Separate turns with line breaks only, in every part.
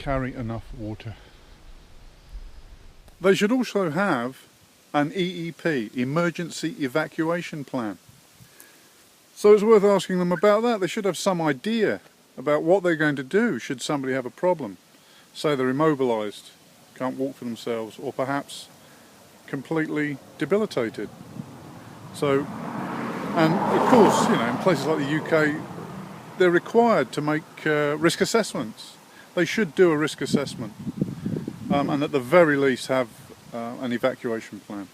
carry enough water. They should also have an EEP, Emergency Evacuation Plan. So it's worth asking them about that. They should have some idea about what they're going to do should somebody have a problem. Say they're immobilised, can't walk for themselves, or perhaps completely debilitated. So, and of course, you know, in places like the UK, they're required to make risk assessments. They should do a risk assessment, and at the very least have an evacuation plan.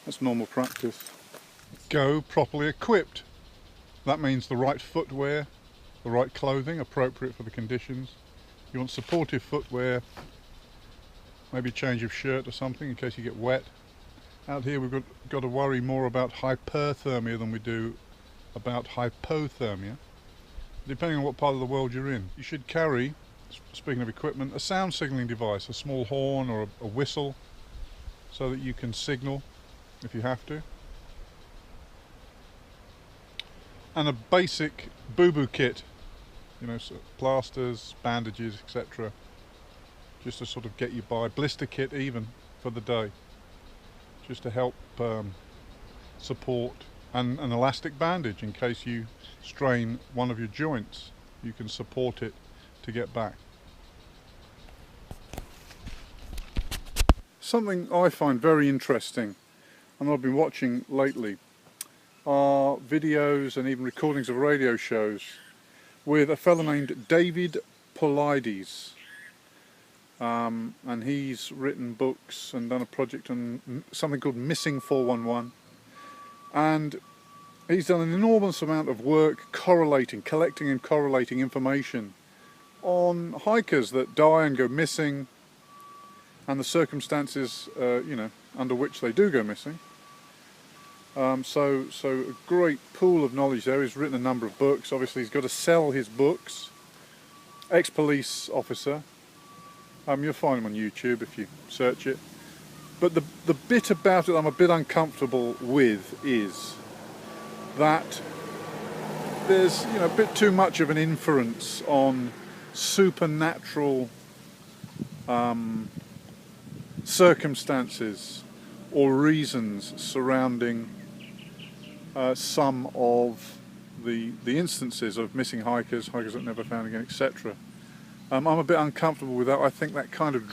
That's normal practice. Go properly equipped. That means the right footwear, the right clothing appropriate for the conditions. You want supportive footwear, maybe a change of shirt or something in case you get wet. Out here we've got to worry more about hyperthermia than we do about hypothermia, depending on what part of the world you're in. You should carry, speaking of equipment, a sound signalling device, a small horn or a whistle, so that you can signal if you have to. And a basic boo-boo kit, you know, so plasters, bandages, etc. Just to sort of get you by. Blister kit even for the day, just to help support. And an elastic bandage in case you strain one of your joints. You can support it to get back. Something I find very interesting, and I've been watching lately, are videos and even recordings of radio shows with a fellow named David Paulides. And he's written books and done a project on something called Missing 411. And he's done an enormous amount of work collecting and correlating information on hikers that die and go missing, and the circumstances, you know, under which they do go missing. So a great pool of knowledge there. He's written a number of books. Obviously, he's got to sell his books. Ex-police officer. You'll find him on YouTube if you search it. But the bit about it I'm a bit uncomfortable with is that there's, you know, a bit too much of an inference on supernatural circumstances or reasons surrounding some of the instances of missing hikers that never found again, etc. I'm a bit uncomfortable with that. I think that kind of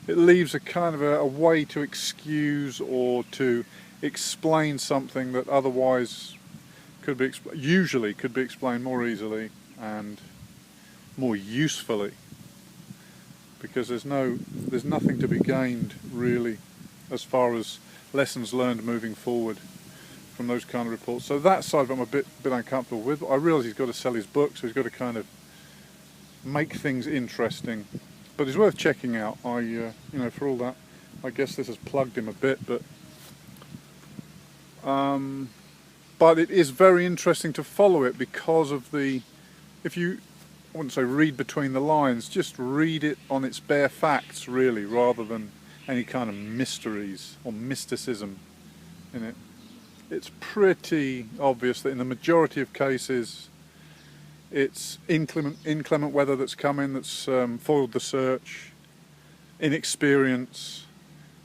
it leaves a kind of a way to excuse or to explain something that otherwise usually could be explained more easily and more usefully, because there's nothing to be gained really as far as lessons learned moving forward from those kind of reports. So that side of it I'm a bit uncomfortable with. But I realise he's got to sell his book, so he's got to kind of make things interesting. But it's worth checking out. You know, for all that, I guess this has plugged him a bit, but it is very interesting to follow it because of if you, I wouldn't say read between the lines, just read it on its bare facts really, rather than any kind of mysteries or mysticism in it. It's pretty obvious that in the majority of cases it's inclement weather that's come in, that's foiled the search, inexperience,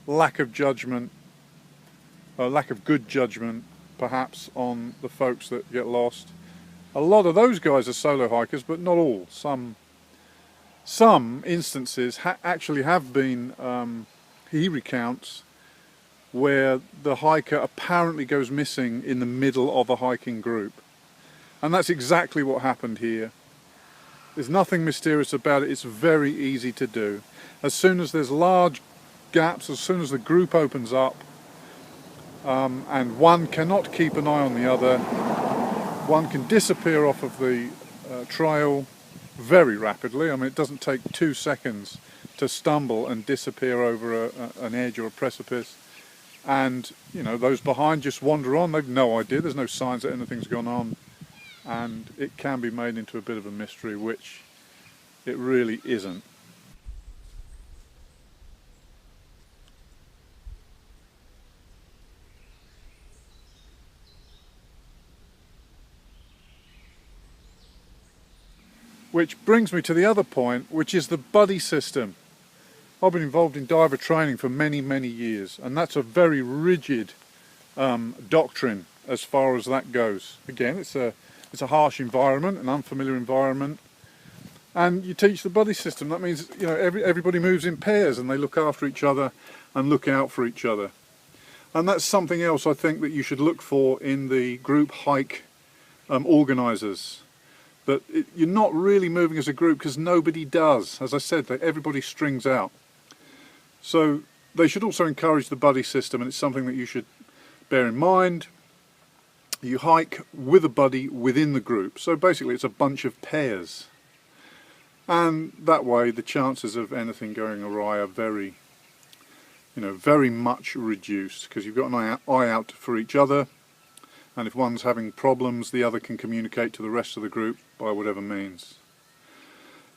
lack of judgment, lack of good judgment perhaps on the folks that get lost. A lot of those guys are solo hikers, but not all. Some instances actually have been, he recounts, where the hiker apparently goes missing in the middle of a hiking group. And that's exactly what happened here. There's nothing mysterious about it. It's very easy to do. As soon as there's large gaps, as soon as the group opens up, and one cannot keep an eye on the other, one can disappear off of the trail very rapidly. I mean, it doesn't take 2 seconds to stumble and disappear over an edge or a precipice. And, you know, those behind just wander on. They've no idea. There's no signs that anything's gone on. And it can be made into a bit of a mystery, which it really isn't. Which brings me to the other point, which is the buddy system. I've been involved in diver training for many, many years, and that's a very rigid doctrine as far as that goes. Again, it's a harsh environment, an unfamiliar environment, and you teach the buddy system. That means, you know, everybody moves in pairs and they look after each other and look out for each other. And that's something else I think that you should look for in the group hike organisers. That you're not really moving as a group because nobody does. As I said, everybody strings out. So they should also encourage the buddy system, and it's something that you should bear in mind. You hike with a buddy within the group. So basically it's a bunch of pairs. And that way the chances of anything going awry are very much reduced, because you've got an eye out for each other, and if one's having problems, the other can communicate to the rest of the group by whatever means.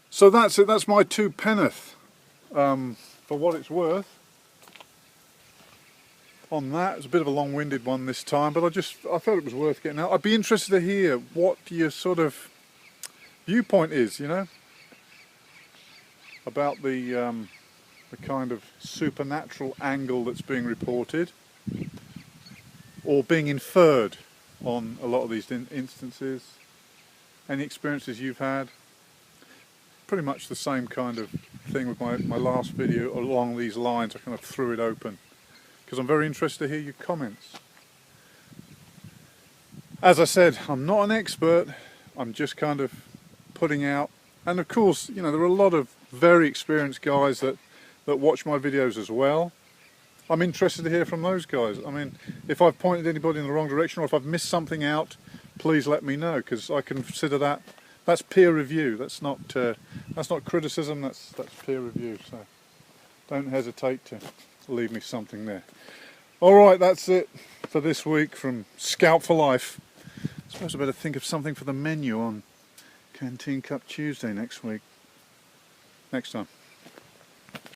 So that's it. That's my two penneth for what it's worth on that. It's a bit of a long-winded one this time, but I thought it was worth getting out. I'd be interested to hear what your sort of viewpoint is, you know, about the kind of supernatural angle that's being reported or being inferred on a lot of these instances. Any experiences you've had? Pretty much the same kind of thing with my last video along these lines. I kind of threw it open because I'm very interested to hear your comments. As I said, I'm not an expert, I'm just kind of putting out, and of course, you know, there are a lot of very experienced guys that watch my videos as well. I'm interested to hear from those guys. I mean, if I've pointed anybody in the wrong direction or if I've missed something out, please let me know, because I consider that's peer review. That's not criticism. That's peer review. So don't hesitate to leave me something there. All right, that's it for this week from Scoutforlife. I suppose I better think of something for the menu on Canteen Cup Tuesday next week. Next time.